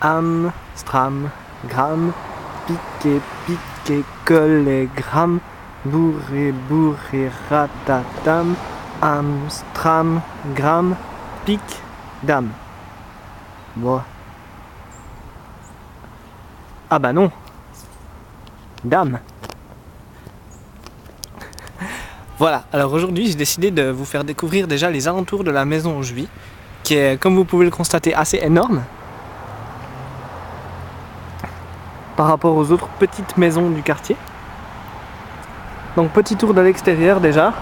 Am, stram, gram, piqué, piqué, collé, gram, bourré, bourré, ratatam, am, stram, gram, pic, dam. Bon. Ah bah non. Dame. Voilà, alors aujourd'hui j'ai décidé de vous faire découvrir déjà les alentours de la maison où je vis, qui est, comme vous pouvez le constater, assez énorme par rapport aux autres petites maisons du quartier. Donc petit tour de l'extérieur déjà.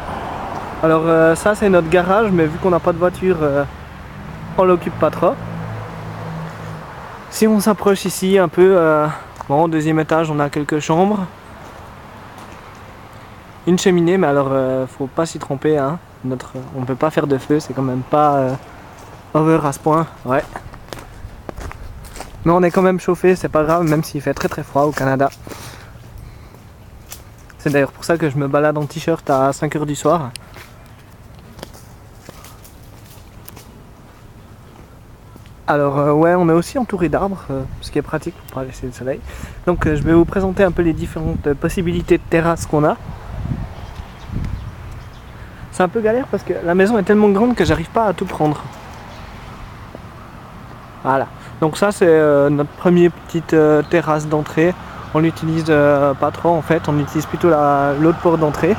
Alors ça c'est notre garage, mais vu qu'on n'a pas de voiture, on l'occupe pas trop. Si on s'approche ici un peu, bon, au deuxième étage on a quelques chambres. Une cheminée, mais alors faut pas s'y tromper, hein. On peut pas faire de feu, c'est quand même pas over à ce point, ouais. Mais on est quand même chauffé, c'est pas grave, même s'il fait très très froid au Canada. C'est d'ailleurs pour ça que je me balade en t-shirt à 5h du soir. Alors ouais, on est aussi entouré d'arbres, ce qui est pratique pour pas laisser le soleil. Donc je vais vous présenter un peu les différentes possibilités de terrasse qu'on a. C'est un peu galère parce que la maison est tellement grande que j'arrive pas à tout prendre. Voilà. Donc ça c'est notre première petite terrasse d'entrée. On l'utilise pas trop en fait, on utilise plutôt l'autre porte d'entrée.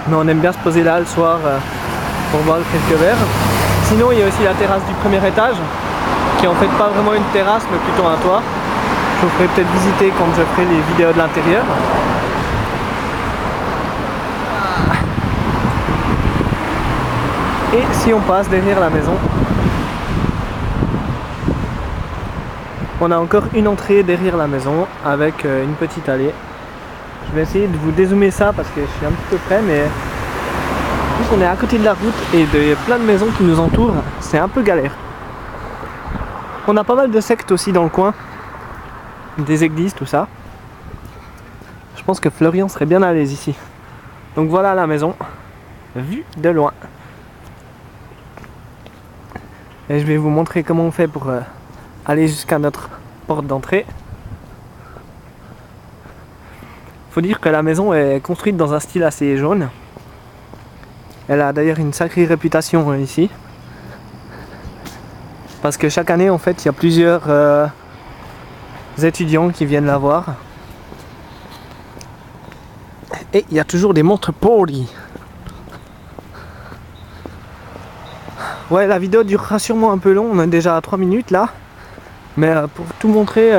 Mais on aime bien se poser là le soir pour boire quelques verres. Sinon il y a aussi la terrasse du premier étage, qui est en fait pas vraiment une terrasse mais plutôt un toit. Je vous ferai peut-être visiter quand je ferai les vidéos de l'intérieur. Et si on passe derrière la maison, on a encore une entrée derrière la maison avec une petite allée. Je vais essayer de vous dézoomer ça parce que je suis un petit peu près, mais vu qu'on est à côté de la route et il y a plein de maisons qui nous entourent, c'est un peu galère. On a pas mal de sectes aussi dans le coin, des églises, tout ça. Je pense que Florian serait bien à l'aise ici. Donc voilà la maison, vue de loin. Et je vais vous montrer comment on fait pour aller jusqu'à notre porte d'entrée. Faut dire que la maison est construite dans un style assez jaune. Elle a d'ailleurs une sacrée réputation ici. Parce que chaque année en fait il y a plusieurs étudiants qui viennent la voir. Et il y a toujours des montres Pauli. Ouais, la vidéo durera sûrement un peu long, on est déjà à 3 minutes là. Mais pour tout montrer,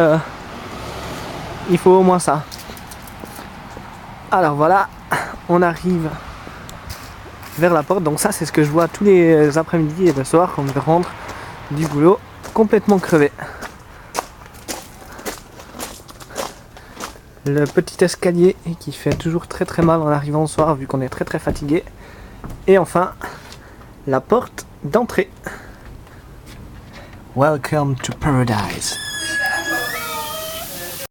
il faut au moins ça. Alors voilà, on arrive vers la porte. Donc ça c'est ce que je vois tous les après-midi et le soir quand je rentre du boulot, complètement crevé. Le petit escalier qui fait toujours très très mal en arrivant le soir vu qu'on est très très fatigué. Et enfin, la porte d'entrée. Welcome to paradise.